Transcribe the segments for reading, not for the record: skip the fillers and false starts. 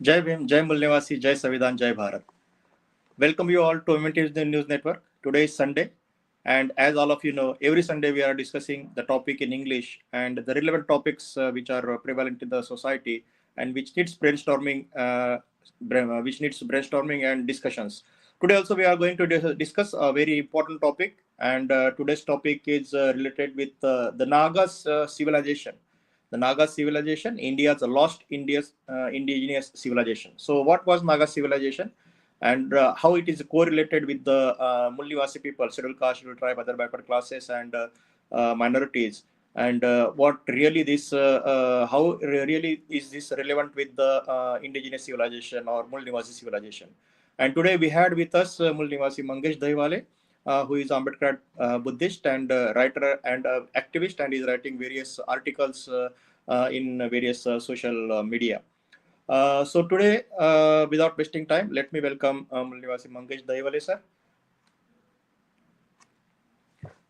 Jai Bhim, Jai Mulnivasi, Jai Savidhan, Jai Bharat. Welcome you all to MNT News Network. Today is Sunday, and as all of you know, every Sunday we are discussing the topic in English and the relevant topics which are prevalent in the society and which needs brainstorming and discussions. Today also we are going to discuss a very important topic, and today's topic is related with the Nagas civilization. The Naga civilization, India's lost indigenous civilization. So, what was Naga civilization, and how it is correlated with the Mulnivasi people, scheduled caste, scheduled tribe, other backward classes, and minorities, and how really is this relevant with the indigenous civilization or Mulnivasi civilization? And today we had with us Mulnivasi Mangesh Dahiwale, who is Ambedkarite Buddhist and writer and activist, and is writing various articles in various social media. So today, without wasting time, let me welcome Mulnivasi Mangesh Dahiwale, sir.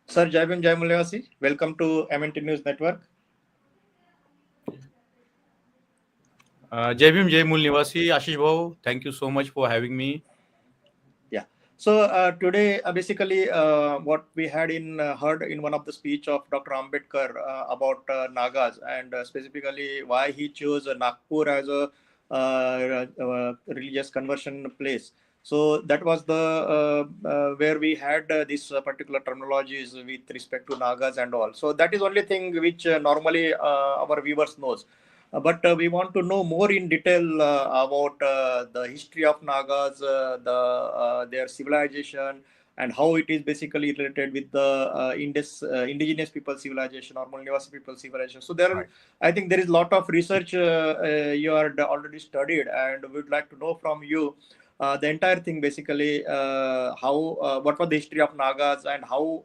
Sir, Jai Bhim, Jai Mulnivasi. Welcome to MNT News Network. Jai Bhim, Jai Mulnivasi, Ashish Bhau, thank you so much for having me. Yeah. So today, basically, what we had heard in one of the speech of Dr. Ambedkar about Nagas, and specifically why he chose Nagpur as a religious conversion place. So that was the where we had this particular terminologies with respect to Nagas and all. So that is only thing which normally our viewers knows. But we want to know more in detail about the history of Nagas, their civilization, and how it is basically related with the indigenous people civilization or Mulnivasi people civilization. So there, I think there is a lot of research you are already studied, and we would like to know from you the entire thing, basically what was the history of Nagas, and how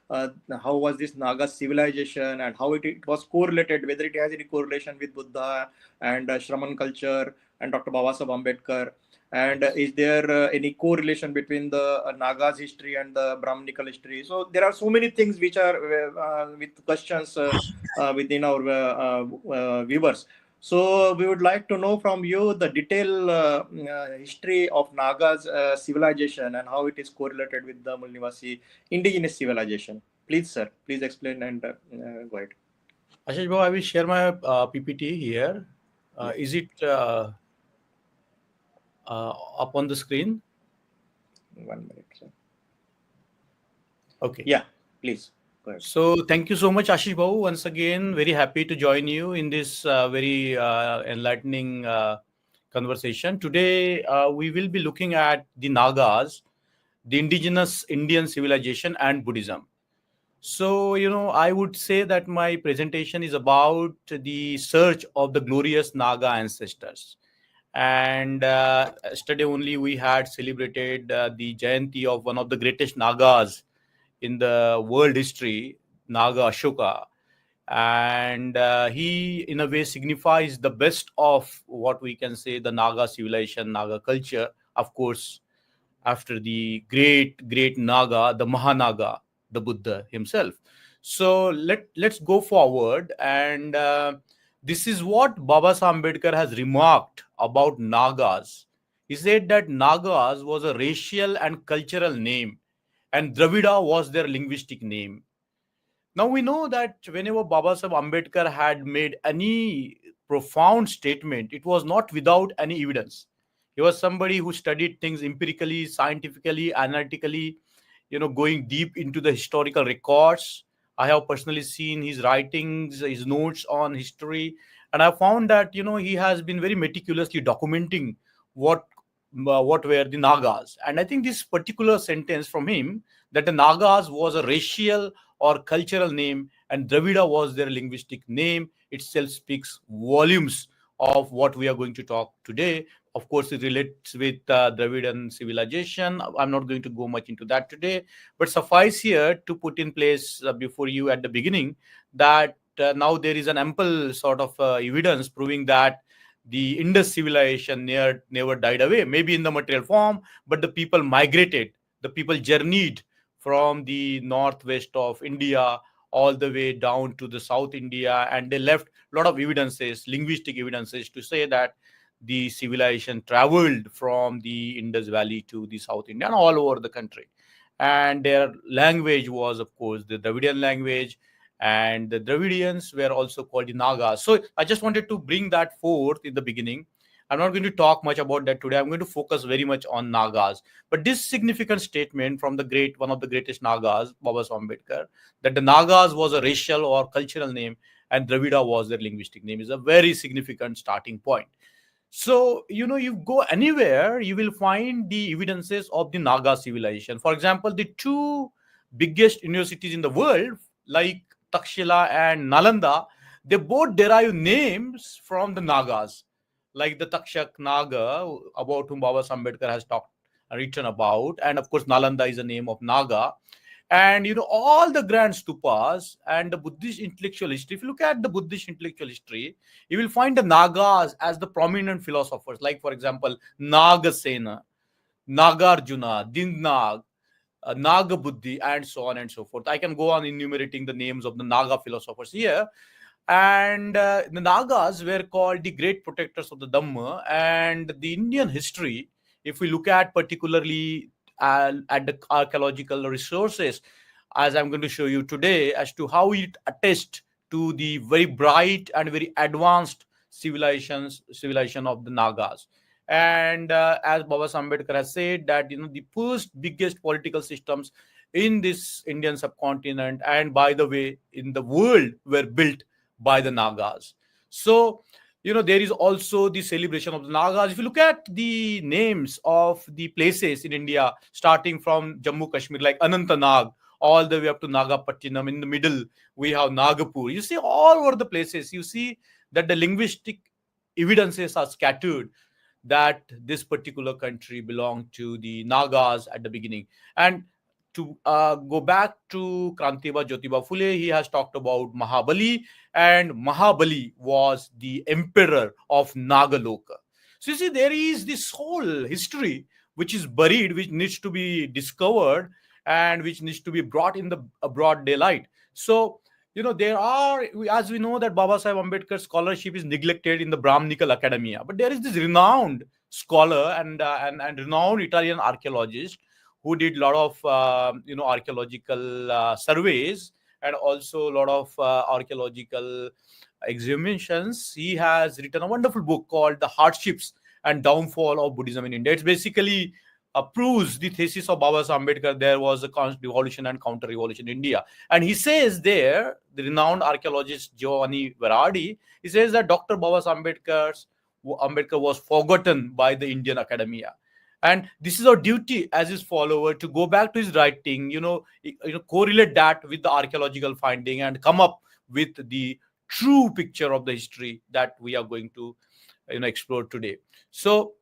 was this Naga civilization, and how it was correlated, whether it has any correlation with Buddha and Shraman culture and Dr. Babasaheb Ambedkar, and is there any correlation between the Nagas history and the Brahminical history? So there are so many things which are with questions within our viewers. So we would like to know from you the detailed history of Naga's civilization and how it is correlated with the Mulnivasi indigenous civilization. Please, sir, please explain and go ahead. Ashish Bhau, I will share my PPT here. Is it up on the screen? 1 minute, sir. Okay. Yeah, please. So thank you so much, Ashish Bhau. Once again, very happy to join you in this very enlightening conversation. Today, we will be looking at the Nagas, the indigenous Indian civilization, and Buddhism. So, I would say that my presentation is about the search of the glorious Naga ancestors. And yesterday only we had celebrated the Jayanti of one of the greatest Nagas in the world history, Naga Ashoka. And he, in a way, signifies the best of what we can say the Naga civilization, Naga culture. Of course, after the great Naga, the Mahanaga, the Buddha himself. So let's go forward, and this is what Babasaheb Ambedkar has remarked about Nagas. He said that Nagas was a racial and cultural name, and Dravida was their linguistic name. Now we know that whenever Babasaheb Ambedkar had made any profound statement, it was not without any evidence. He was somebody who studied things empirically, scientifically, analytically, going deep into the historical records. I have personally seen his writings, his notes on history, and I found that he has been very meticulously documenting what were the Nagas. And I think this particular sentence from him, that the Nagas was a racial or cultural name and Dravida was their linguistic name, itself speaks volumes of what we are going to talk today. Of course, it relates with Dravidian civilization. I'm not going to go much into that today, but suffice here to put in place before you at the beginning that now there is an ample sort of evidence proving that the Indus civilization never died away, maybe in the material form, but the people migrated, the people journeyed from the northwest of India all the way down to the South India, and they left a lot of evidences, linguistic evidences, to say that the civilization traveled from the Indus Valley to the South India and all over the country. And their language was, of course, the Dravidian language, and the Dravidians were also called the Nagas. So I just wanted to bring that forth in the beginning. I'm not going to talk much about that today. I'm going to focus very much on Nagas. But this significant statement from the great, one of the greatest Nagas, Baba Ambedkar, that the Nagas was a racial or cultural name and Dravida was their linguistic name, is a very significant starting point. So, you go anywhere, you will find the evidences of the Naga civilization. For example, the two biggest universities in the world, like Takshila and Nalanda, they both derive names from the Nagas, like the Takshak Naga, about whom Baba Ambedkar has talked written about, and of course, Nalanda is a name of Naga. And all the grand stupas and the Buddhist intellectual history. If you look at the Buddhist intellectual history, you will find the Nagas as the prominent philosophers, like for example, Nagasena, Nagarjuna, Dindnag, Nagabuddhi, and so on and so forth. I can go on enumerating the names of the Naga philosophers here. And the Nagas were called the great protectors of the Dhamma. And the Indian history, if we look at particularly at the archaeological resources, as I'm going to show you today, as to how it attests to the very bright and very advanced civilization of the Nagas. And as Baba Ambedkar has said, that the first biggest political systems in this Indian subcontinent, and by the way, in the world, were built by the Nagas. So, there is also the celebration of the Nagas. If you look at the names of the places in India, starting from Jammu Kashmir, like Anantnag, all the way up to Nagapattinam, in the middle, we have Nagapur. You see, all over the places, you see that the linguistic evidences are scattered that this particular country belonged to the Nagas at the beginning. And to go back to Krantiba Jyotiba Phule, he has talked about Mahabali, and Mahabali was the emperor of Nagaloka. So you see, there is this whole history which is buried, which needs to be discovered, and which needs to be brought in the broad daylight. So, there are, as we know, that Baba Sahib Ambedkar's scholarship is neglected in the Brahminical academia, but there is this renowned scholar and renowned Italian archaeologist who did a lot of archaeological surveys, and also a lot of archaeological exhumations. He has written a wonderful book called The Hardships and Downfall of Buddhism in India. It's basically proves the thesis of Baba Ambedkar. There was a revolution and counter-revolution in India. And he says there, the renowned archaeologist Giovanni Verardi, he says that Dr. Baba Ambedkar was forgotten by the Indian academia. And this is our duty as his follower to go back to his writing, correlate that with the archaeological finding and come up with the true picture of the history that we are going to explore today. So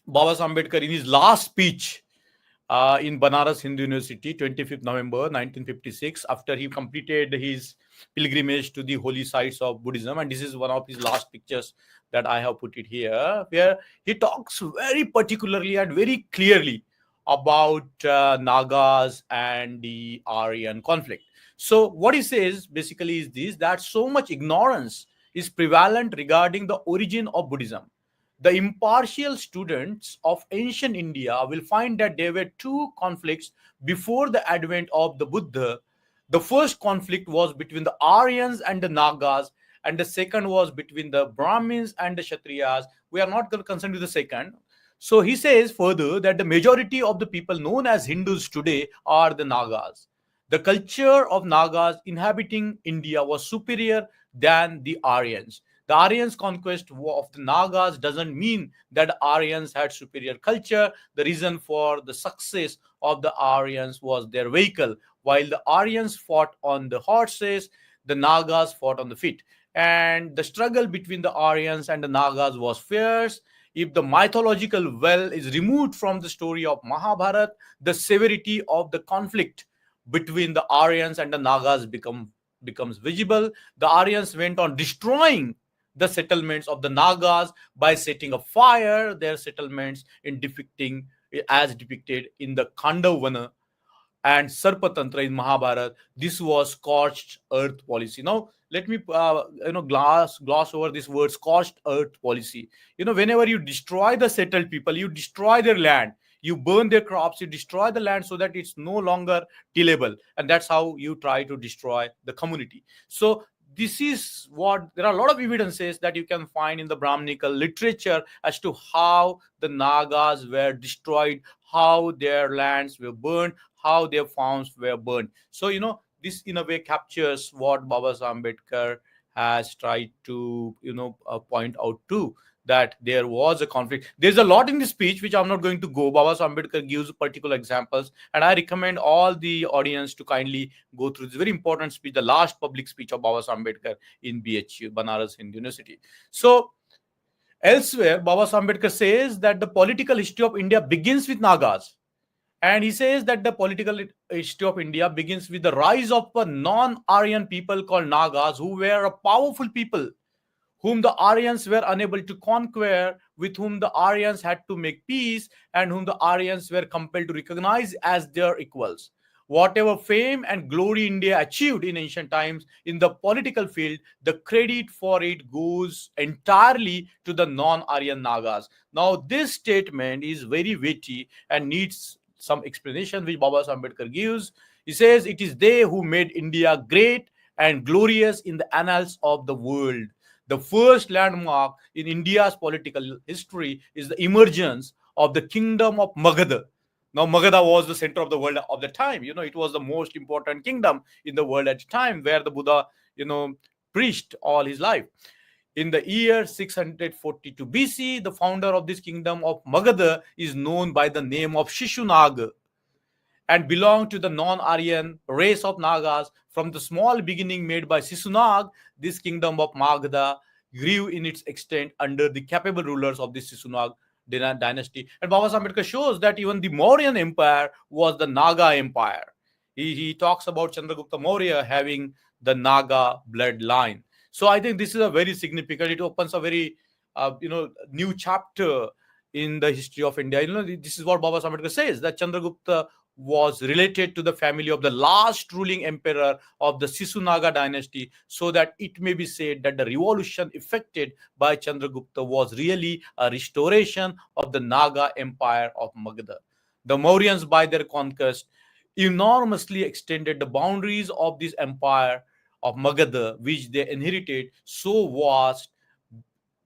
Baba Ambedkar, in his last speech in Banaras Hindu University, 25th November 1956, after he completed his pilgrimage to the holy sites of Buddhism, and this is one of his last pictures that I have put it here, where he talks very particularly and very clearly about Nagas and the Aryan conflict. So what he says basically is this, that so much ignorance is prevalent regarding the origin of Buddhism. The impartial students of ancient India will find that there were two conflicts before the advent of the Buddha. The first conflict was between the Aryans and the Nagas, and the second was between the Brahmins and the Kshatriyas. We are not going to concern with the second. So he says further that the majority of the people known as Hindus today are the Nagas. The culture of Nagas inhabiting India was superior than the Aryans. The Aryans' conquest of the Nagas doesn't mean that the Aryans had superior culture. The reason for the success of the Aryans was their vehicle. While the Aryans fought on the horses, the Nagas fought on the feet. And the struggle between the Aryans and the Nagas was fierce. If the mythological well is removed from the story of Mahabharata, the severity of the conflict between the Aryans and the Nagas becomes visible. The Aryans went on destroying the settlements of the Nagas by setting afire their settlements, as depicted in the Khandavana. and Sarpatantra in Mahabharata, this was scorched earth policy. Now, let me gloss over this word scorched earth policy. Whenever you destroy the settled people, you destroy their land, you burn their crops, you destroy the land so that it's no longer tillable, and that's how you try to destroy the community. So this is what there are a lot of evidences that you can find in the Brahminical literature as to how the Nagas were destroyed, how their lands were burned, how their farms were burned. So this in a way captures what Baba Ambedkar has tried to point out too, that there was a conflict. There's a lot in this speech which I'm not going to go. Baba Ambedkar gives particular examples, and I recommend all the audience to kindly go through this very important speech, the last public speech of Baba Ambedkar in BHU, Banaras Hindu University. So elsewhere, Baba Ambedkar says that the political history of India begins with Nagas. And he says that the political history of India begins with the rise of a non-Aryan people called Nagas, who were a powerful people whom the Aryans were unable to conquer, with whom the Aryans had to make peace, and whom the Aryans were compelled to recognize as their equals. Whatever fame and glory India achieved in ancient times in the political field, the credit for it goes entirely to the non-Aryan Nagas. Now, this statement is very weighty and needs some explanation, which Baba Ambedkar gives. He says, it is they who made India great and glorious in the annals of the world. The first landmark in India's political history is the emergence of the kingdom of Magadha. Now, Magadha was the center of the world of the time. It was the most important kingdom in the world at the time, where the Buddha, preached all his life. In the year 642 BC, the founder of this kingdom of Magadha is known by the name of Shishunag and belonged to the non-Aryan race of Nagas. From the small beginning made by Sisunag, this kingdom of Magadha grew in its extent under the capable rulers of the Sisunag dynasty. And Baba Ambedkar shows that even the Mauryan Empire was the Naga Empire. He talks about Chandragupta Maurya having the Naga bloodline. So I think this is a very significant. It opens a very new chapter in the history of India. This is what Baba Ambedkar says, that Chandragupta was related to the family of the last ruling emperor of the Sisunaga dynasty, so that it may be said that the revolution effected by Chandragupta was really a restoration of the Naga empire of Magadha. The Mauryans, by their conquest, enormously extended the boundaries of this empire of Magadha, which they inherited, so vast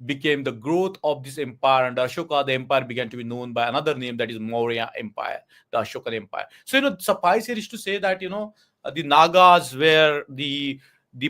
became the growth of this empire. And Ashoka, the empire began to be known by another name, that is Maurya Empire, the Ashokan Empire. So, suffice it is to say that, the Nagas were the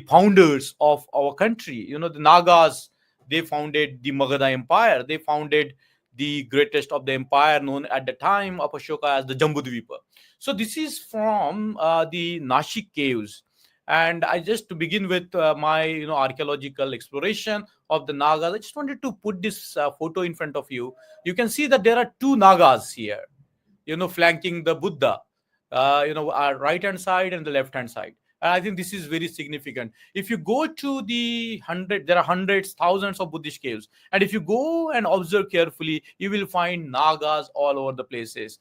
founders of our country. The Nagas, they founded the Magadha Empire. They founded the greatest of the empire, known at the time of Ashoka as the Jambudvipa. So, this is from the Nashik caves. And I just, to begin with my archaeological exploration of the Nagas, I just wanted to put this photo in front of you. You can see that there are two Nagas here, flanking the Buddha, our right hand side and the left hand side. And I think this is very significant. If you go to there are hundreds, thousands of Buddhist caves. And if you go and observe carefully, you will find Nagas all over the places.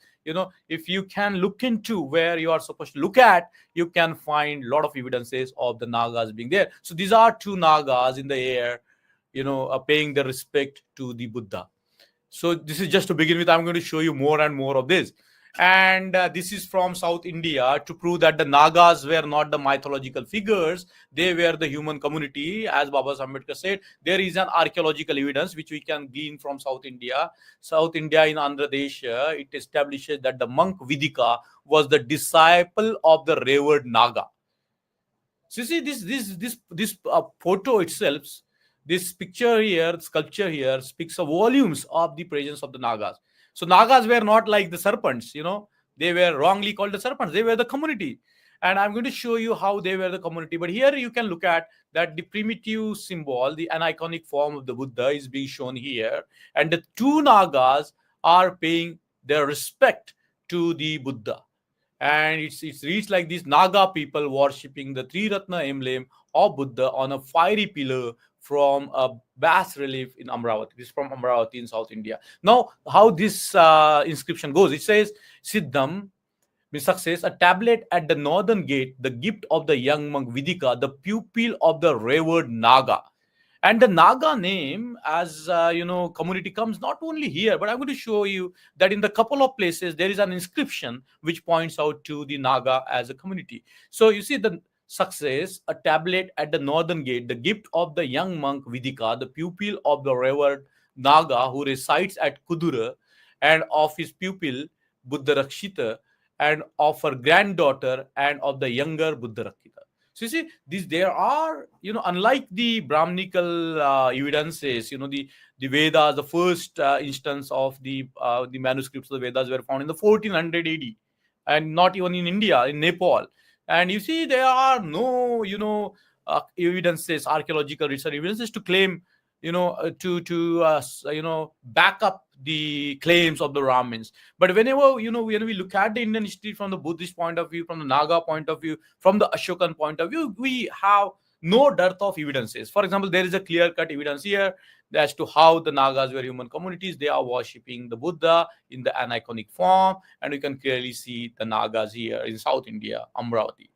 If you can look into where you are supposed to look at, you can find a lot of evidences of the Nagas being there. So these are two Nagas in the air, paying the respect to the Buddha. So this is just to begin with. I'm going to show you more and more of this. And this is from South India to prove that the Nagas were not the mythological figures. They were the human community. As Baba Ambedkar said, there is an archaeological evidence which we can glean from South India. South India in Andhra Pradesh, it establishes that the monk Vidika was the disciple of the revered Naga. So you see, this photo itself, this picture here, sculpture here, speaks of volumes of the presence of the Nagas. So Nagas were not like the serpents, they were wrongly called the serpents. They were the community. And I'm going to show you how they were the community. But here you can look at that the primitive symbol, the iconic form of the Buddha is being shown here. And the two Nagas are paying their respect to the Buddha. And it's reached like this: Naga people worshipping the Three Ratna emblem of Buddha on a fiery pillar from a bas relief in Amravati. This is from Amravati in South India. Now, how this inscription goes, it says, Siddham with success, a tablet at the northern gate, the gift of the young monk Vidika, the pupil of the revered Naga. And the Naga name, as community comes not only here, but I'm going to show you that in the couple of places there is an inscription which points out to the Naga as a community. So you see the success, a tablet at the northern gate, the gift of the young monk Vidika, the pupil of the revered Naga who resides at Kudura, and of his pupil Buddha Rakshita, and of her granddaughter, and of the younger Buddha Rakshita. So you see, these there are, unlike the Brahminical evidences, the Vedas, the first instance of the manuscripts of the Vedas were found in the 1400 AD, and not even in India, in Nepal. And you see, there are no, evidences, archaeological research evidences to claim, back up the claims of the Brahmins. But whenever, when we look at the Indian history from the Buddhist point of view, from the Naga point of view, from the Ashokan point of view, we have no dearth of evidences. For example, there is a clear-cut evidence here as to how the Nagas were human communities. They are worshipping the Buddha in the aniconic form, and you can clearly see the Nagas here in South India, Amravati.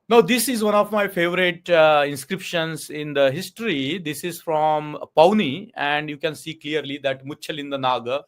Now, this is one of my favorite inscriptions in the history. This is from Pauni, and you can see clearly that Muchalinda Naga,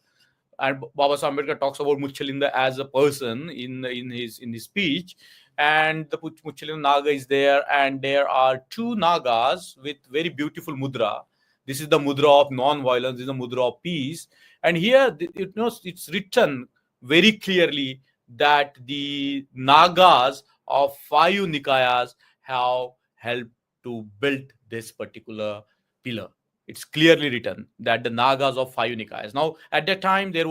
and Baba Ambedkar talks about Muchalinda as a person in his speech, and the Muchalinda Naga is there, and there are two Nagas with very beautiful mudra. This is the mudra of non-violence. This is the mudra of peace, and here it's written very clearly that the Nagas of 5 Nikayas have helped to build this particular pillar. It's clearly written that the Nagas of 5 Nikayas. Now, at that time, there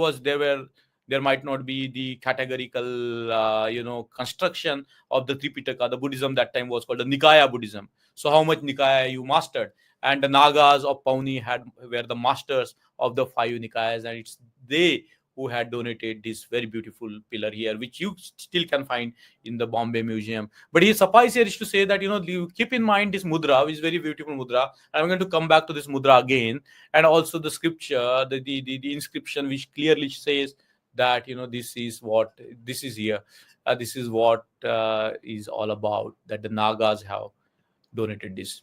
might not be the categorical, construction of the Tripitaka. The Buddhism that time was called the Nikaya Buddhism. So, how much Nikaya you mastered? And the Nagas of Pauni were the masters of the 5 Nikayas, and it's they who had donated this very beautiful pillar here, which you still can find in the Bombay Museum. But he suffice here is to say that, you keep in mind this mudra, which is very beautiful mudra. I'm going to come back to this mudra again, and also the scripture, the inscription, which clearly says that, this is here. This is what is all about, that the Nagas have donated this.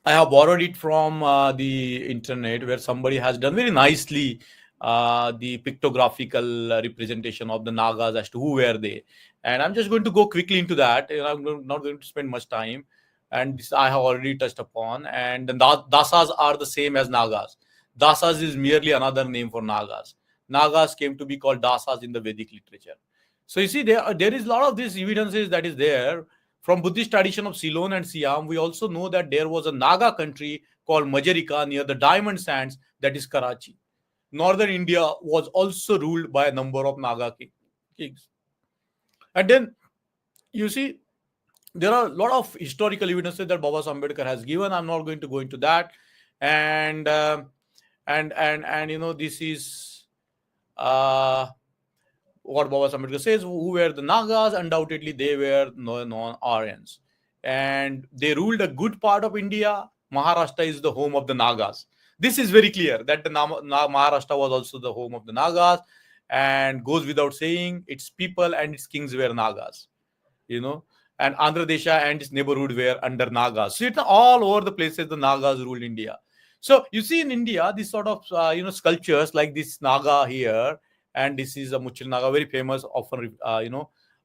I have borrowed it from the internet, where somebody has done very nicely the pictographical representation of the Nagas as to who were they. And I'm just going to go quickly into that. I'm not going to spend much time. And this I have already touched upon. And the Dasas are the same as Nagas. Dasas is merely another name for Nagas. Nagas came to be called Dasas in the Vedic literature. So you see, there is a lot of these evidences that is there. From Buddhist tradition of Ceylon and Siam, we also know that there was a Naga country called Majarika near the Diamond Sands, that is Karachi. Northern India was also ruled by a number of Naga kings. And then you see, there are a lot of historical evidences that Baba Ambedkar has given. I'm not going to go into that. And this is what Baba Ambedkar says. Who were the Nagas? Undoubtedly, they were non-Aryans, and they ruled a good part of India. Maharashtra is the home of the Nagas. This is very clear that the Maharashtra was also the home of the Nagas, and goes without saying, its people and its kings were Nagas, and Andhra Desha and its neighborhood were under Nagas. So it's all over the places the Nagas ruled India. So you see in India, these sort of sculptures like this Naga here, and this is a Muchil Naga, very famous, often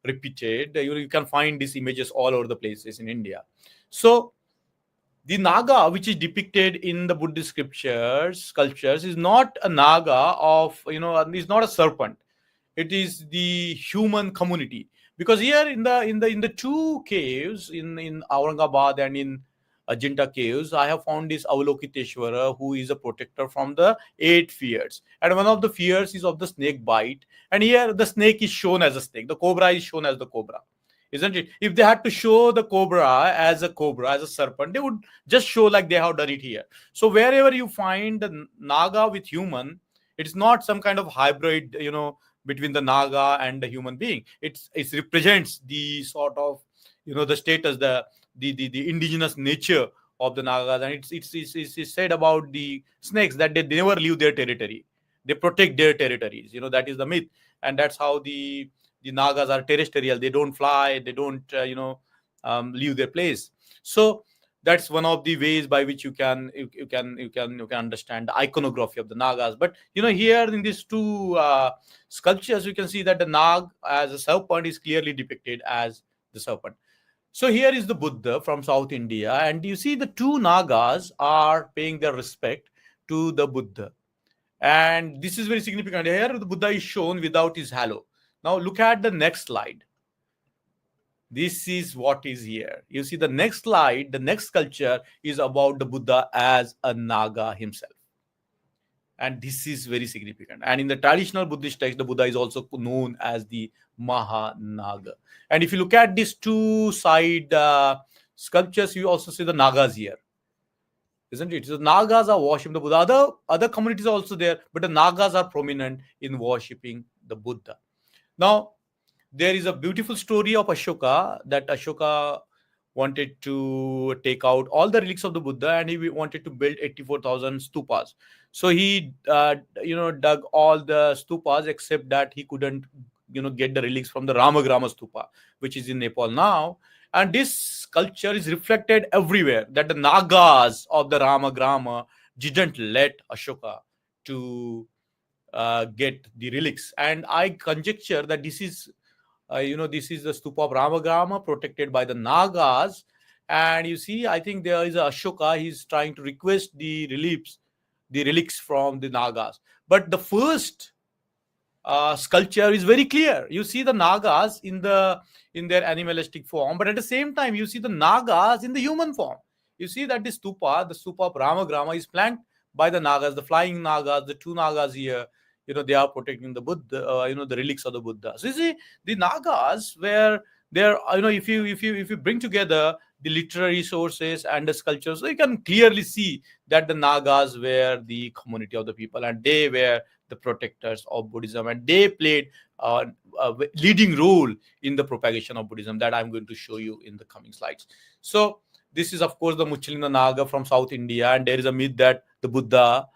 repeated. You can find these images all over the places in India. So the Naga, which is depicted in the Buddhist sculptures, is not a Naga of, is not a serpent. It is the human community. Because here in the two caves, in Aurangabad and in Ajanta caves, I have found this Avalokiteshvara, who is a protector from the 8 fears. And one of the fears is of the snake bite. And here the snake is shown as a snake. The cobra is shown as the cobra. Isn't it? If they had to show the cobra, as a serpent, they would just show like they have done it here. So wherever you find the Naga with human, it's not some kind of hybrid, between the Naga and the human being. It represents the sort of, the status, the indigenous nature of the Nagas. And it's said about the snakes that they never leave their territory. They protect their territories. That is the myth. And that's how the the Nagas are terrestrial. They don't fly. They don't, leave their place. So that's one of the ways by which you can understand the iconography of the Nagas. But here in these two sculptures, you can see that the Nag as a serpent is clearly depicted as the serpent. So here is the Buddha from South India, and you see the two Nagas are paying their respect to the Buddha. And this is very significant. Here the Buddha is shown without his halo. Now look at the next slide. This is what is here. You see the next slide, the next sculpture is about the Buddha as a Naga himself. And this is very significant. And in the traditional Buddhist text, the Buddha is also known as the Mahanaga. And if you look at these two side sculptures, you also see the Nagas here, isn't it? So Nagas are worshiping the Buddha. Other communities are also there, but the Nagas are prominent in worshipping the Buddha. Now, there is a beautiful story of Ashoka, that Ashoka wanted to take out all the relics of the Buddha, and he wanted to build 84,000 stupas. So he, dug all the stupas, except that he couldn't, get the relics from the Ramagrama stupa, which is in Nepal now. And this culture is reflected everywhere, that the Nagas of the Ramagrama didn't let Ashoka to get the relics. And I conjecture that this is this is the stupa of Ramagrama protected by the Nagas. And you see, I think there is a Ashoka. He's trying to request the relics from the Nagas. But the first sculpture is very clear. You see the Nagas in their animalistic form, but at the same time, you see the Nagas in the human form. You see that the stupa of Ramagrama, is flanked by the Nagas, the flying Nagas, the two Nagas here. They are protecting the Buddha, the relics of the Buddha. So you see, the Nagas, where they're, if you bring together the literary sources and the sculptures, so you can clearly see that the Nagas were the community of the people, and they were the protectors of Buddhism, and they played a leading role in the propagation of Buddhism, that I'm going to show you in the coming slides. So this is, of course, the Muchalinga Naga from South India, and there is a myth that the Buddha,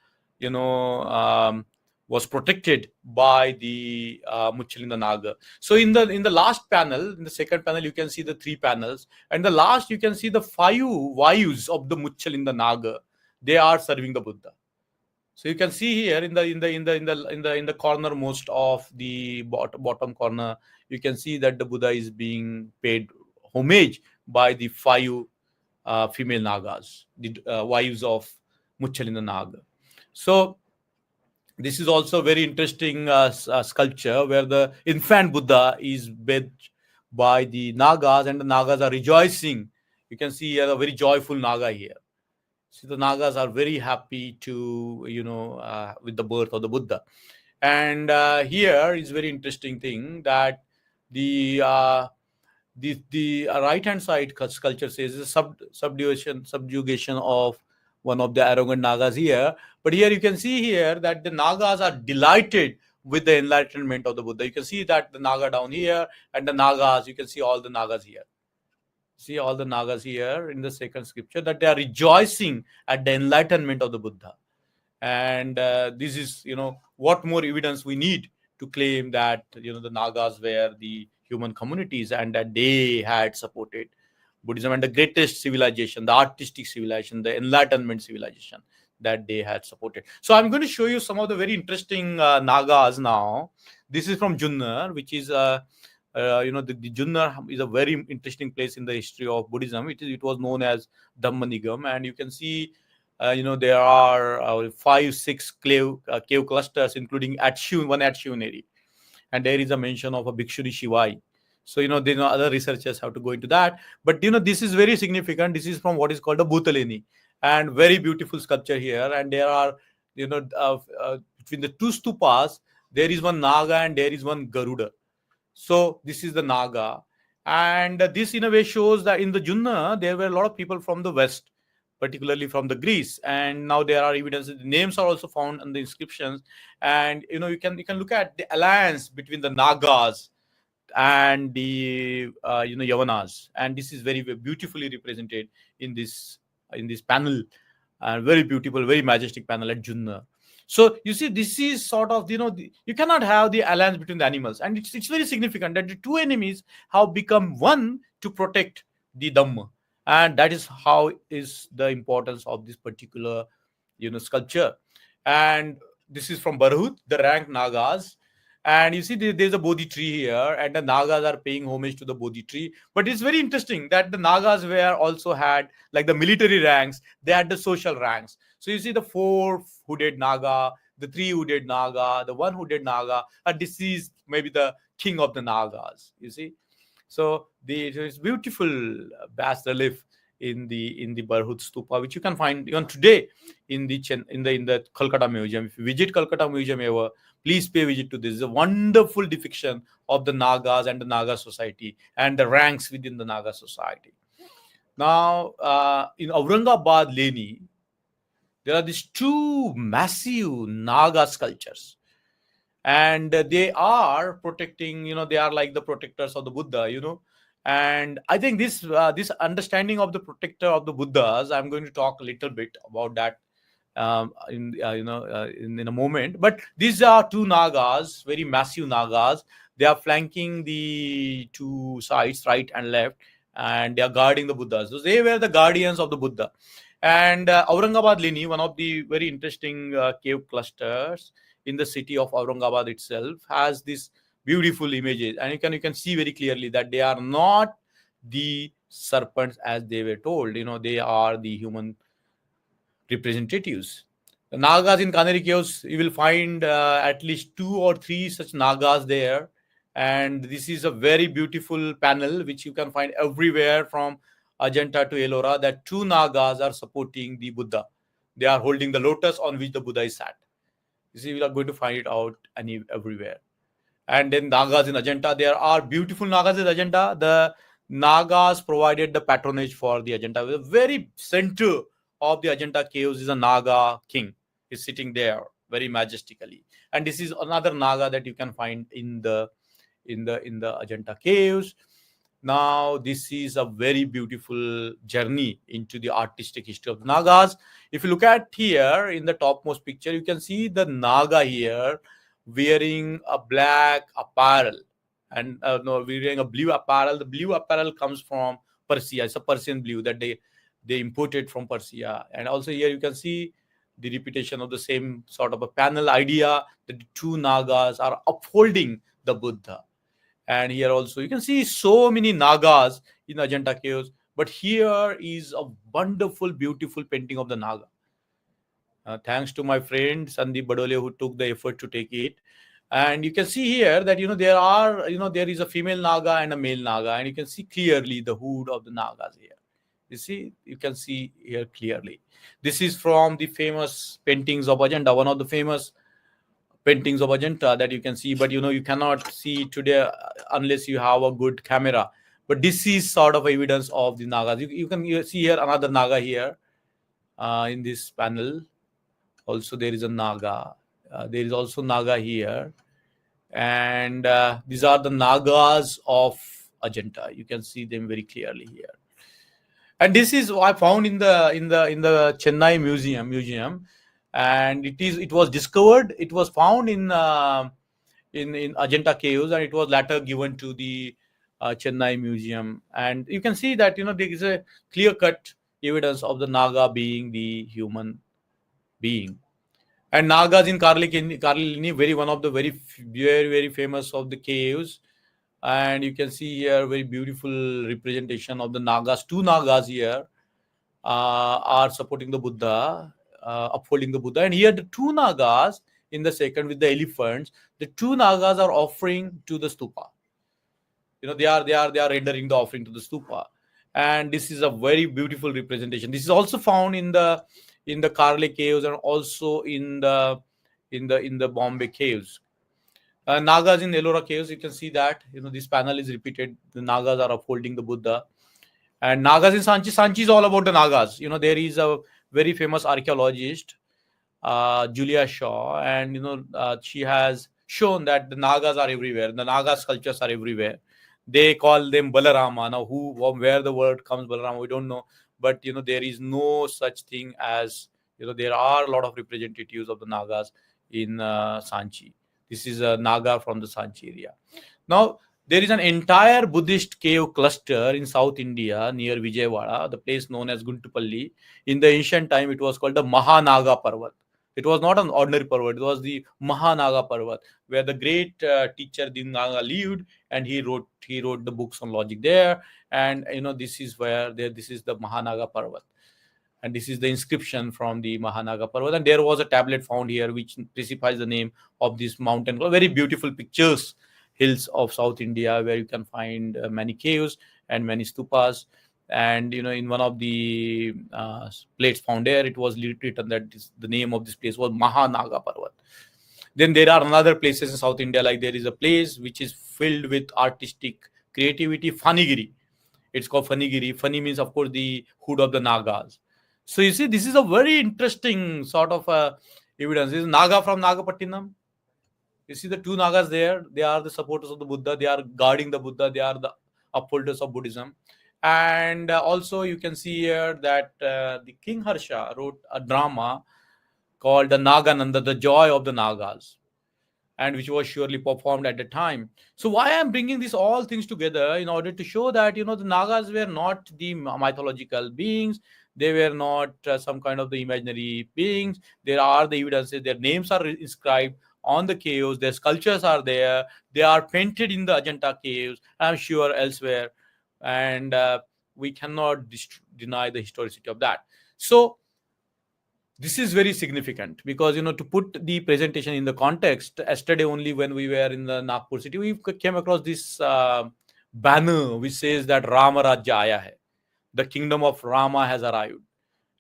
was protected by the Muchalinga Naga. So in the last panel, in the second panel, you can see the three panels, and the last you can see the 5 wives of the Muchalinga Naga. They are serving the Buddha. So you can see here in the corner most of the bottom corner, you can see that the Buddha is being paid homage by the 5 female Nagas, the wives of Muchalinga Naga. So this is also very interesting sculpture where the infant Buddha is bathed by the Nagas, and the Nagas are rejoicing. You can see here a very joyful Naga here. So the Nagas are very happy to, with the birth of the Buddha. And here is very interesting thing, that the right hand side sculpture says is a subjugation of one of the arrogant Nagas here. But here you can see here that the Nagas are delighted with the enlightenment of the Buddha. You can see that the Naga down here, and the Nagas, you can see all the Nagas here. See all the Nagas here in the second scripture, that they are rejoicing at the enlightenment of the Buddha. And this is, what more evidence we need to claim that, the Nagas were the human communities, and that they had supported Buddhism, and the greatest civilization, the artistic civilization, the enlightenment civilization that they had supported. So I'm going to show you some of the very interesting Nagas now. This is from Junnar, which is the Junnar is a very interesting place in the history of Buddhism. It was known as Dhammanigam, and you can see there are 5-6 cave clusters, including one at Shivneri, and there is a mention of a Bhikshuni Shivai. So other researchers have to go into that, but this is very significant. This is from what is called a Bhutalini, and very beautiful sculpture here. And there are between the two stupas, there is one Naga and there is one Garuda. So this is the Naga, and this in a way shows that in the Junna there were a lot of people from the west, particularly from the Greece, and now there are evidences. The names are also found in the inscriptions, and you can look at the alliance between the Nagas and the Yavanas, and this is very, very beautifully represented in this panel, and very beautiful, very majestic panel at Junna. So you see, this is sort of, you cannot have the alliance between the animals, and it's very significant that the two enemies have become one to protect the Dhamma, and that is how is the importance of this particular, sculpture. And this is from Barhut, the rank Nagas. And you see, there's a Bodhi tree here, and the Nagas are paying homage to the Bodhi tree. But it's very interesting that the Nagas were also had, like the military ranks, they had the social ranks. So you see the four hooded Naga, the three hooded Naga, the one hooded Naga, and this is maybe the king of the Nagas. You see, so it's beautiful bas relief in the Barhut Stupa, which you can find even today in the Kolkata Museum. If you visit Kolkata Museum ever, please pay visit to this. It's a wonderful depiction of the Nagas and the Naga society and the ranks within the Naga society. Now, in Aurangabad Leni, there are these two massive Naga sculptures, and they are protecting, they are like the protectors of the Buddha, and I think this understanding of the protector of the Buddhas, I'm going to talk a little bit about that in a moment. But these are two Nagas, very massive Nagas. They are flanking the two sides, right and left, and they are guarding the Buddhas. So they were the guardians of the Buddha. And Aurangabad Lini, one of the very interesting cave clusters in the city of Aurangabad itself, has these beautiful images, and you can see very clearly that they are not the serpents as they were told. They are the human representatives. The Nagas in Canary Caves, you will find at least two or three such Nagas there. And this is a very beautiful panel which you can find everywhere from Ajanta to Ellora, that two Nagas are supporting the Buddha. They are holding the lotus on which the Buddha is sat. You see, we are going to find it out everywhere. And then Nagas in Ajanta, there are beautiful Nagas in Ajanta. The Nagas provided the patronage for the Ajanta. The very center of the Ajanta caves is a Naga king. He's sitting there very majestically. And this is another Naga that you can find in the Ajanta caves. Now, this is a very beautiful journey into the artistic history of the Nagas. If you look at here in the topmost picture, you can see the Naga here wearing a black apparel and wearing a blue apparel. The blue apparel comes from Persia. It's a Persian blue that they imported from Persia. And also here you can see the repetition of the same sort of a panel idea, that the two Nagas are upholding the Buddha. And here also you can see so many Nagas in Ajanta caves. But here is a wonderful, beautiful painting of the Naga. Thanks to my friend Sandeep Badole, who took the effort to take it. And you can see here that there is a female Naga and a male Naga, and you can see clearly the hood of the Nagas here. You can see here clearly. This is from the famous paintings of Ajanta, one of the famous paintings of Ajanta that you can see, but you cannot see today unless you have a good camera. But this is sort of evidence of the Nagas. You can see here another Naga here in this panel. Also, there is a Naga. There is also Naga here, and these are the Nagas of Ajanta. You can see them very clearly here. And this is what I found in the Chennai museum, and it was discovered. It was found in Ajanta caves, and it was later given to the Chennai museum. And you can see that there is a clear-cut evidence of the Naga being the human being. And Nagas in Karlini, one of the very very famous of the caves. And you can see here very beautiful representation of the Nagas. Two Nagas here are supporting the Buddha, upholding the Buddha. And here the two Nagas in the second with the elephants, the two Nagas are offering to the stupa. They are rendering the offering to the stupa. And this is a very beautiful representation. This is also found in the Karle caves and also in the Bombay caves. Nagas in Ellora caves, you can see that this panel is repeated. The Nagas are upholding the Buddha. And Nagas in Sanchi is all about the Nagas. There is a very famous archaeologist, Julia Shaw, and she has shown that the Nagas are everywhere. The Naga sculptures are everywhere. They call them Balarama. Now, where the word comes Balarama, we don't know. But there is no such thing as there are a lot of representatives of the Nagas in Sanchi. This is a Naga from the Sanchi area. Now, there is an entire Buddhist cave cluster in South India near Vijayawada, the place known as Guntupalli. In the ancient time, it was called the Mahanaga Parvat. It was not an ordinary Parvat, it was the Mahanaga Parvat, where the great teacher Naga lived, and he wrote the books on logic there. And this is this is the Mahanaga Parvat. And this is the inscription from the Mahanaga Parvat. And there was a tablet found here which specifies the name of this mountain. Very beautiful pictures, hills of South India, where you can find many caves and many stupas. And in one of the plates found there, it was written that the name of this place was Mahanaga Parvat. Then there are other places in South India, like there is a place which is filled with artistic creativity, Fanigiri. It's called Fanigiri. Fani means, of course, the hood of the Nagas. So you see, this is a very interesting sort of evidence. This is Naga from Nagapattinam. You see the two Nagas there. They are the supporters of the Buddha. They are guarding the Buddha. They are the upholders of Buddhism. And also you can see here that the King Harsha wrote a drama called the Nagananda, the Joy of the Nagas, and which was surely performed at the time. So why I'm bringing these all things together in order to show that the Nagas were not the mythological beings. They were not some kind of the imaginary beings. There are the evidences. Their names are inscribed on the caves. Their sculptures are there. They are painted in the Ajanta caves, I'm sure elsewhere. And we cannot deny the historicity of that. So this is very significant because, to put the presentation in the context, yesterday only when we were in the Nagpur city, we came across this banner which says that Rama Rajya Aaya Hai. The kingdom of Rama has arrived.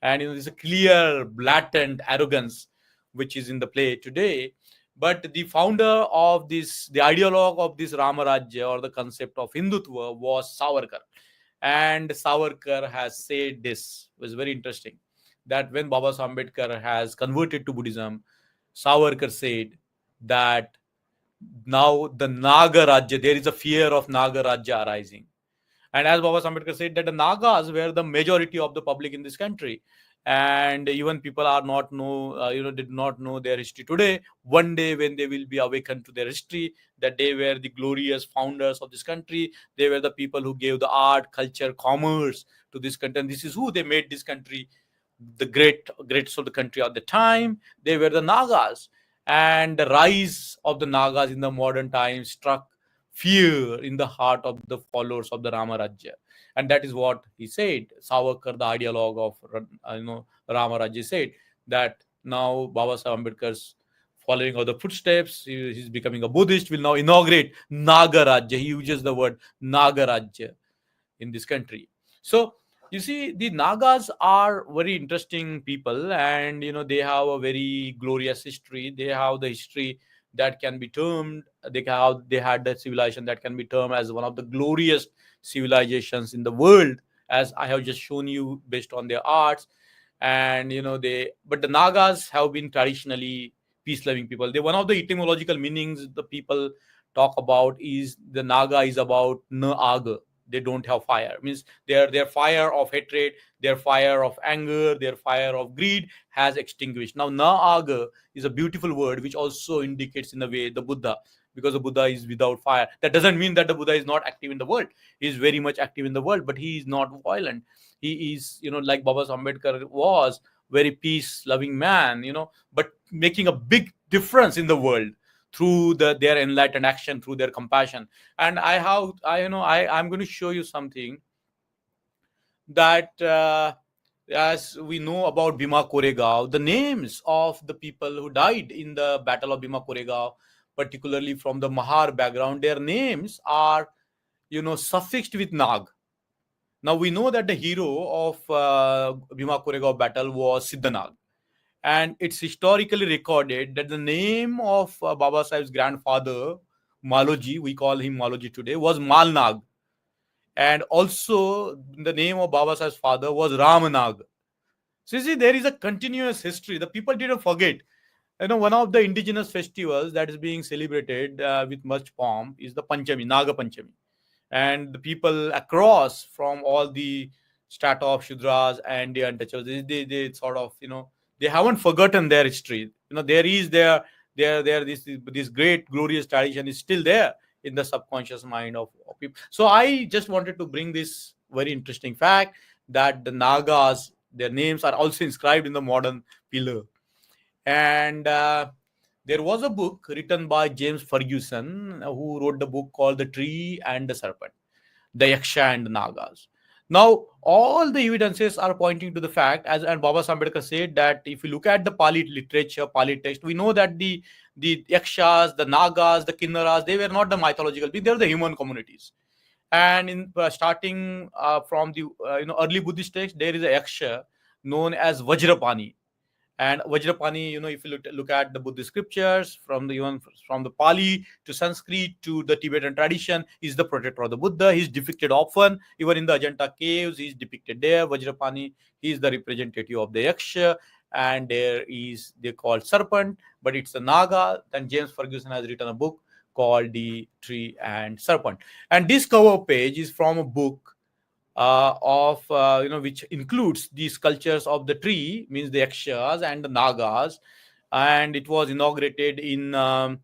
And, there's a clear, blatant arrogance which is in the play today. But the founder of this, the ideologue of this Rama Rajya, or the concept of Hindutva, was Savarkar. And Savarkar has said this, it was very interesting, that when Baba Ambedkar has converted to Buddhism, Savarkar said that now the Naga Rajya, there is a fear of Naga Rajya arising. And as Baba Ambedkar said, that the Nagas were the majority of the public in this country. And even people are not did not know their history today. One day when they will be awakened to their history, that they were the glorious founders of this country. They were the people who gave the art, culture, commerce to this country. And this is who they made this country the greatest of the country at the time. They were the Nagas. And the rise of the Nagas in the modern times struck fear in the heart of the followers of the Rama Rajya. And that is what he said. Savarkar, the ideologue of Rama Rajya, said that now Baba Saheb Ambedkar's following of the footsteps, he's becoming a Buddhist, will now inaugurate Naga Rajya. He uses the word Naga Rajya in this country. So you see, the Nagas are very interesting people, and they have a very glorious history. They have the history that can be termed, they had that civilization that can be termed as one of the glorious civilizations in the world, as I have just shown you based on their arts. And but the Nagas have been traditionally peace-loving people. They, one of the etymological meanings the people talk about is the Naga is about na aga. They don't have fire. It means their fire of hatred, their fire of anger, their fire of greed has extinguished. Now, na-aga is a beautiful word which also indicates in a way the Buddha, because the Buddha is without fire. That doesn't mean that the Buddha is not active in the world. He is very much active in the world, but he is not violent. He is, like Baba Ambedkar was, very peace-loving man, but making a big difference in the world through their enlightened action, through their compassion. And I'm going to show you something that as we know about Bhima Koregaon, the names of the people who died in the Battle of Bhima Koregaon, particularly from the Mahar background, their names are suffixed with Nag. Now we know that the hero of Bhima Koregaon battle was Siddhanag. And it's historically recorded that the name of Baba Sahib's grandfather, Maloji, we call him Maloji today, was Malnag. And also the name of Baba Sahib's father was Ramanag. So you see, there is a continuous history. The people didn't forget. One of the indigenous festivals that is being celebrated with much pomp is the Panchami, Naga Panchami. And the people across from all the strata of Shudras and the untouchables, they sort of, They haven't forgotten their history. There is there this great glorious tradition is still there in the subconscious mind of people. So I just wanted to bring this very interesting fact that the Nagas, their names are also inscribed in the modern pillar. And there was a book written by James Ferguson, who wrote the book called The Tree and the Serpent, the Yaksha and the Nagas. Now, all the evidences are pointing to the fact, as and Baba Ambedkar said, that if you look at the Pali literature, Pali text, we know that the Yakshas, the Nagas, the Kinnaras, they were not the mythological beings; they were the human communities. And in starting from the early Buddhist text, there is a Yaksha known as Vajrapani. And Vajrapani, if you look at the Buddhist scriptures, from the even from the Pali to Sanskrit to the Tibetan tradition, is the protector of the Buddha. He's depicted often, even in the Ajanta caves. He's depicted there. Vajrapani, he is the representative of the Yaksha, and there is they called serpent, but it's a Naga. Then James Ferguson has written a book called The Tree and Serpent, and this cover page is from a book of which includes the sculptures of the tree, means the Yakshas and the Nagas, and it was inaugurated in the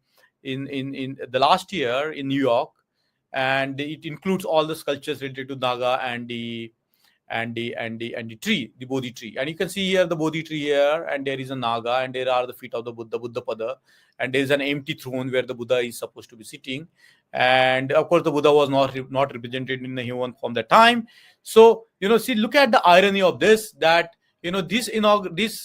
last year in New York, and it includes all the sculptures related to Naga and the tree, the Bodhi tree. And you can see here the Bodhi tree here, and there is a Naga, and there are the feet of the Buddha Pada, and there is an empty throne where the Buddha is supposed to be sitting. And of course, the Buddha was not represented in the human form that time. So see, look at the irony of this, that this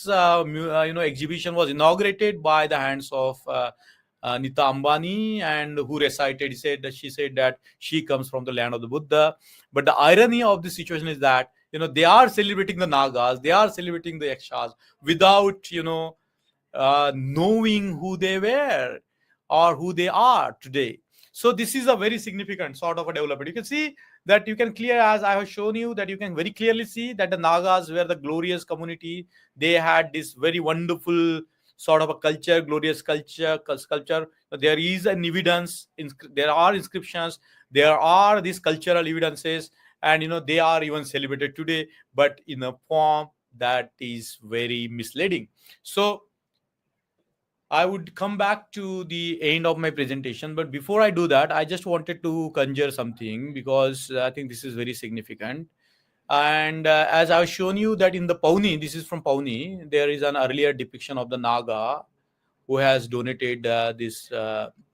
exhibition was inaugurated by the hands of Nita Ambani, and who recited, she said that she comes from the land of the Buddha. But the irony of this situation is that they are celebrating the Nagas, they are celebrating the Yakshas without knowing who they were or who they are today. So this is a very significant sort of a development. You can see that you can clear, as I have shown you, that you can very clearly see that the Nagas were the glorious community. They had this very wonderful sort of a culture, glorious culture, sculpture. There is an evidence, there are inscriptions, there are these cultural evidences, and they are even celebrated today, but in a form that is very misleading. So I would come back to the end of my presentation, but before I do that, I just wanted to conjure something, because I think this is very significant. And as I've shown you that in the Pauni, this is from Pauni, there is an earlier depiction of the Naga who has donated this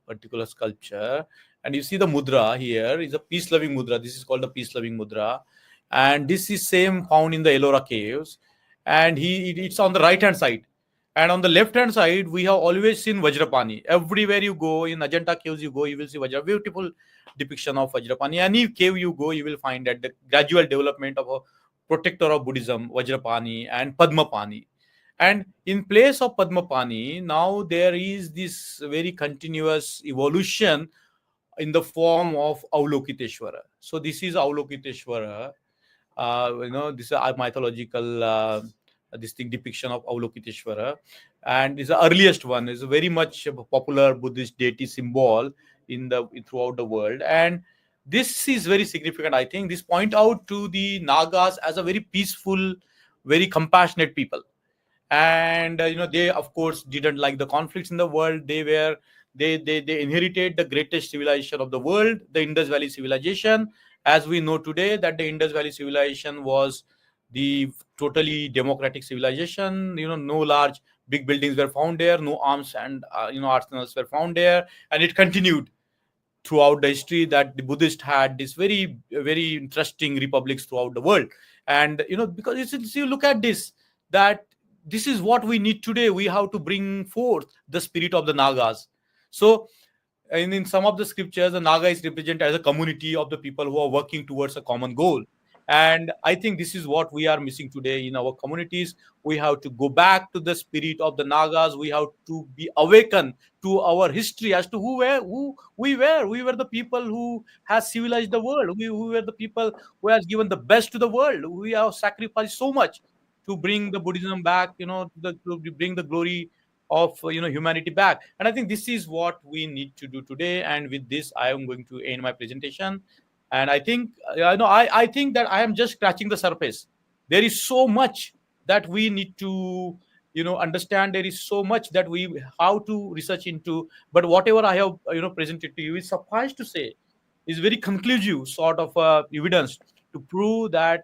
particular sculpture. And you see the mudra here is a peace-loving mudra. This is called the peace-loving mudra. And this is same found in the Ellora caves. And it's on the right-hand side. And on the left-hand side, we have always seen Vajrapani. Everywhere you go, in Ajanta caves you go, you will see Vajra. Beautiful depiction of Vajrapani. Any cave you go, you will find that the gradual development of a protector of Buddhism, Vajrapani and Padmapani. And in place of Padmapani, now there is this very continuous evolution in the form of Avalokiteshvara. So this is Avalokiteshvara. This is a mythological this thing depiction of Avalokiteshvara, and is the earliest one. Is a very much a popular Buddhist deity symbol throughout the world, and this is very significant. I think this point out to the Nagas as a very peaceful, very compassionate people. And they of course didn't like the conflicts in the world. They inherited the greatest civilization of the world, the Indus Valley civilization. As we know today, that the Indus Valley civilization was the totally democratic civilization. No large big buildings were found there, no arms and arsenals were found there, and it continued throughout the history that the Buddhists had this very, very interesting republics throughout the world. And because you look at this, that this is what we need today. We have to bring forth the spirit of the Nagas. So in some of the scriptures, the Naga is represented as a community of the people who are working towards a common goal. And I think this is what we are missing today in our communities. We have to go back to the spirit of the Nagas. We have to be awakened to our history as to who we were. We were the people who has civilized the world. We were the people who has given the best to the world. We have sacrificed so much to bring the Buddhism back, to bring the glory of humanity back. And I think this is what we need to do today. And with this, I am going to end my presentation. And I think I think that I am just scratching the surface. There is so much that we need to understand there is so much that we how to research into. But whatever I have presented to you is, suffice to say, is very conclusive sort of evidence to prove that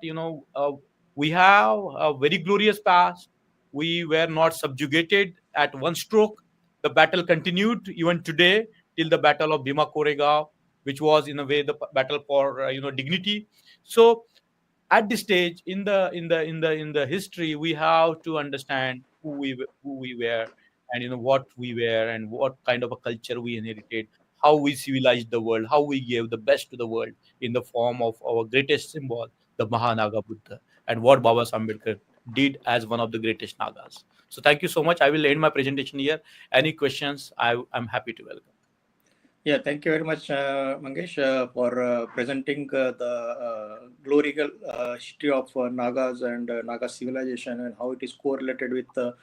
we have a very glorious past. We were not subjugated at one stroke. The battle continued even today till the battle of Bhima Koregaon, which was in a way the battle for dignity. So at this stage in the history, we have to understand who we were, and what we were, and what kind of a culture we inherited, how we civilized the world, how we gave the best to the world in the form of our greatest symbol, the Mahanaga Buddha, and what Baba Ambedkar did as one of the greatest Nagas. So thank you so much. I will end my presentation here. Any questions, I'm happy to welcome. Yeah, thank you very much, Mangesh, for presenting the glorious history of Nagas and Naga civilization, and how it is correlated with the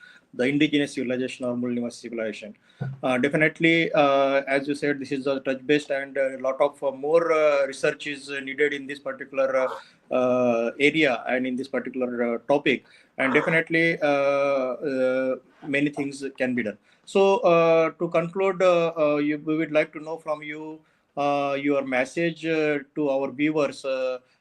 indigenous civilization or Mulnima civilization. Definitely, as you said, this is a touch-based, and a lot of more research is needed in this particular area and in this particular topic. And definitely, many things can be done. So, to conclude, we would like to know from you your message to our viewers,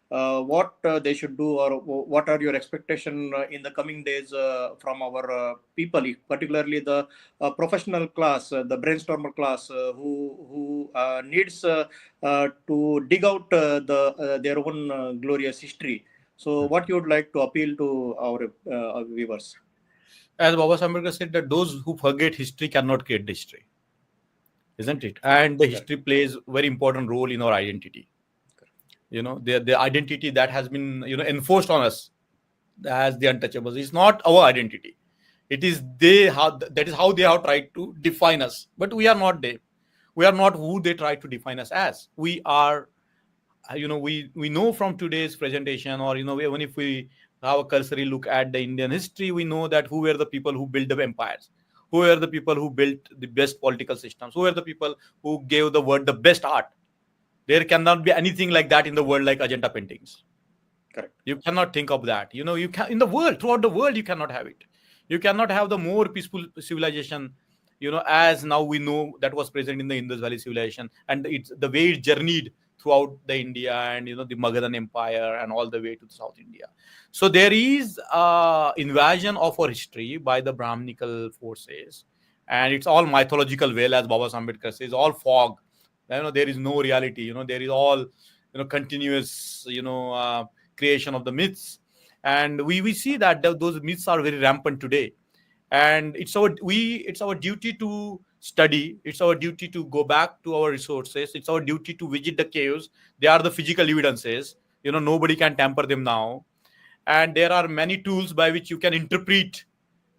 what they should do, or what are your expectations in the coming days from our people, particularly the professional class, the brainstormer class, who needs to dig out their own glorious history. So, what you would like to appeal to our viewers? As Baba Ambedkar said, that those who forget history cannot create the history, isn't it? And the history plays very important role in our identity. The identity that has been enforced on us as the untouchables is not our identity. It is that is how they have tried to define us. But we are not they. We are not who they try to define us as. We are, we know from today's presentation, or even if we have a cursory look at the Indian history, we know that who were the people who built the empires, who were the people who built the best political systems, who were the people who gave the world the best art. There cannot be anything like that in the world, like Ajanta paintings. Correct. You cannot think of that. You can, in the world, throughout the world, you cannot have it. You cannot have the more peaceful civilization, as now we know, that was present in the Indus Valley civilization, and it's the way it journeyed throughout the India, and the Magadhan Empire, and all the way to the South India. So there is invasion of our history by the Brahminical forces, and it's all mythological. Well, as Baba Ambedkar says, all fog. There is no reality. There is all continuous creation of the myths, and we see that those myths are very rampant today. And it's our duty to study. It's our duty to go back to our resources. It's our duty to visit the caves. They are the physical evidences. Nobody can tamper them now. And there are many tools by which you can interpret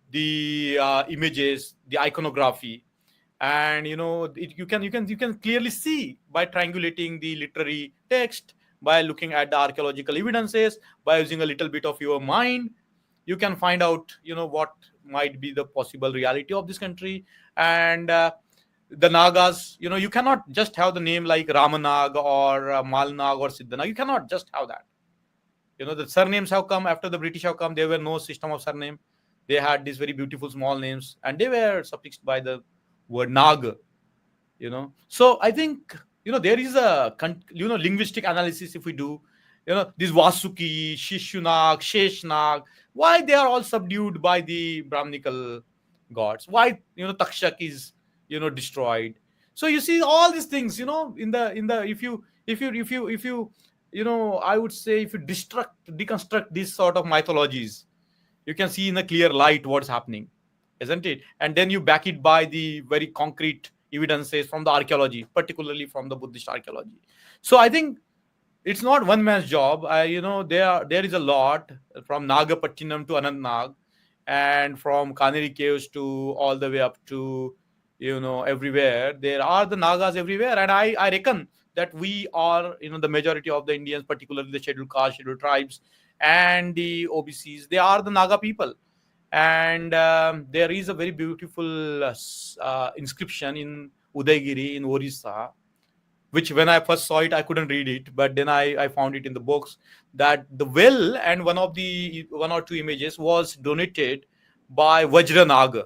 the images, the iconography. And you can clearly see by triangulating the literary text, by looking at the archaeological evidences, by using a little bit of your mind. You can find out what might be the possible reality of this country. And the Nagas, you cannot just have the name like Ramanag or Malnag or Siddhanag. You cannot just have that. The surnames have come after the British have come. There were no system of surname. They had these very beautiful small names, and they were suffixed by the word Nag. So I think there is a linguistic analysis. If we do this Vasuki, Shishunag, Sheshnag, why they are all subdued by the Brahminical gods? Why Takshak is destroyed? So you see all these things in the if you I would say, if you deconstruct these sort of mythologies, you can see in a clear light what's happening, isn't it? And then you back it by the very concrete evidences from the archaeology, particularly from the Buddhist archaeology. So I think it's not one man's job. There is a lot from Nagapattinam to Anantnag, and from Kaneri caves to all the way up to everywhere. There are the Nagas everywhere, and I reckon that we are the majority of the Indians, particularly the scheduled caste, scheduled tribes, and the OBCs. They are the Naga people. And there is a very beautiful inscription in Udaygiri in Orissa, which when I first saw it, I couldn't read it, but then I found it in the books, that the well and one or two images was donated by Vajranaga.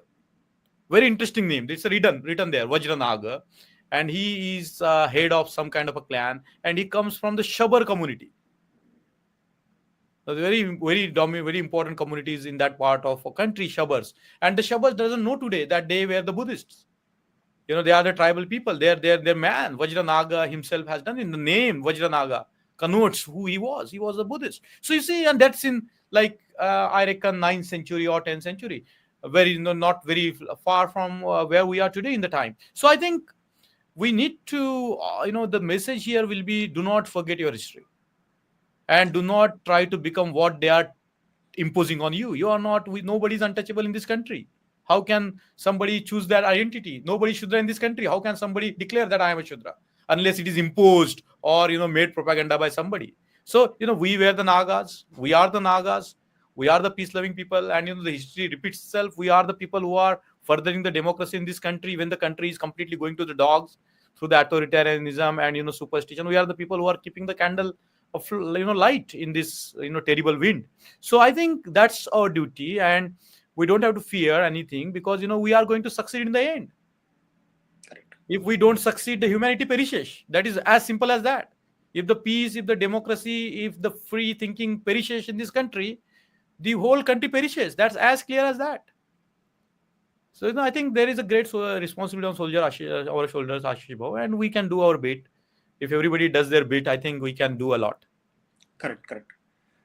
Very interesting name. It's written there, Vajranaga, and he is head of some kind of a clan, and he comes from the Shabar community. So the very important communities in that part of a country, Shabars, and the Shabars doesn't know today that they were the Buddhists. They are the tribal people. Their man Vajranaga himself has done in the name Vajranaga connotes who he was. He was a Buddhist. So you see, and that's in like I reckon 9th century or 10th century, very not very far from where we are today in the time. So I think we need to the message here will be: do not forget your history, and do not try to become what they are imposing on you. You are not. Nobody is untouchable in this country. How can somebody choose that identity? Nobody Shudra in this country. How can somebody declare that I am a Shudra unless it is imposed or made propaganda by somebody? So we were the Nagas. We are the Nagas. We are the peace-loving people, and the history repeats itself. We are the people who are furthering the democracy in this country when the country is completely going to the dogs through the authoritarianism and superstition. We are the people who are keeping the candle of light in this terrible wind. So I think that's our duty, and we don't have to fear anything, because we are going to succeed in the end. Correct. If we don't succeed, the humanity perishes. That is as simple as that. If the peace, if the democracy, if the free thinking perishes in this country, the whole country perishes. That's as clear as that. So I think there is a great responsibility on our shoulders, Ashish Bhau, and we can do our bit. If everybody does their bit, I think we can do a lot. Correct.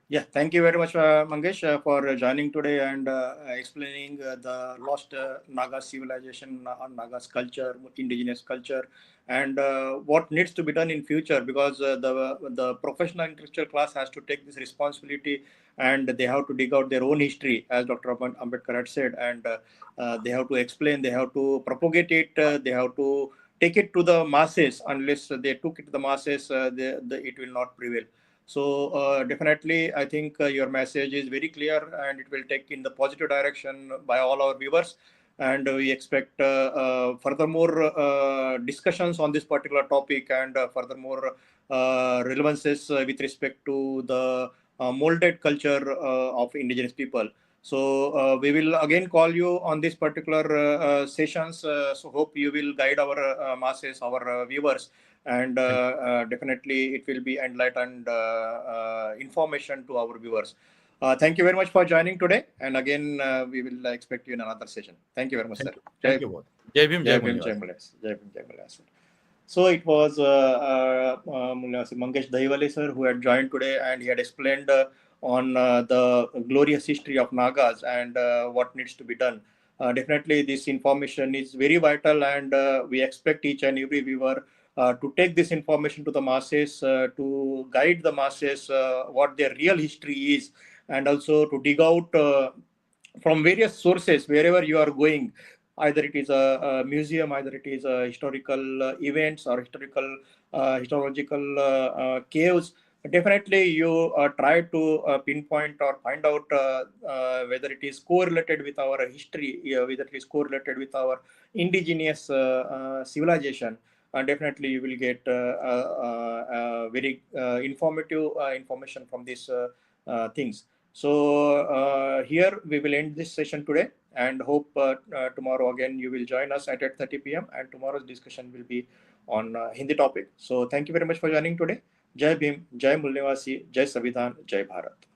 Yeah, thank you very much, Mangesh, for joining today and explaining the lost Naga civilization, Naga's culture, indigenous culture, and what needs to be done in future, because the professional intellectual class has to take this responsibility, and they have to dig out their own history, as Dr. Ambedkar had said, and they have to explain, they have to propagate it, they have to take it to the masses. Unless they took it to the masses, it will not prevail. So definitely, I think your message is very clear, and it will take in the positive direction by all our viewers. And we expect furthermore discussions on this particular topic, and furthermore relevances with respect to the molded culture of indigenous people. So we will again call you on this particular sessions. So hope you will guide our masses, our viewers, and definitely it will be enlightened information to our viewers. Thank you very much for joining today, and again we will expect you in another session. Thank you very much, sir. Thank you both. Jai Bhim, Jai Mulya. Jai Bhim, Jai Mulya. So it was Mangesh Dahiwale, sir, who had joined today, and he had explained on the glorious history of Nagas and what needs to be done. Definitely, this information is very vital, and we expect each and every viewer to take this information to the masses, to guide the masses what their real history is, and also to dig out from various sources wherever you are going. Either it is a museum, either it is a historical events or historical caves. Definitely, you try to pinpoint or find out whether it is correlated with our history, whether it is correlated with our indigenous civilization. And definitely, you will get very informative information from these things. So here we will end this session today, and hope tomorrow again you will join us at 8:30 p.m. and tomorrow's discussion will be on Hindi topic. So thank you very much for joining today. Jai Bhim, Jai Mulyavasi, Jai Savidhan, Jai Bharat.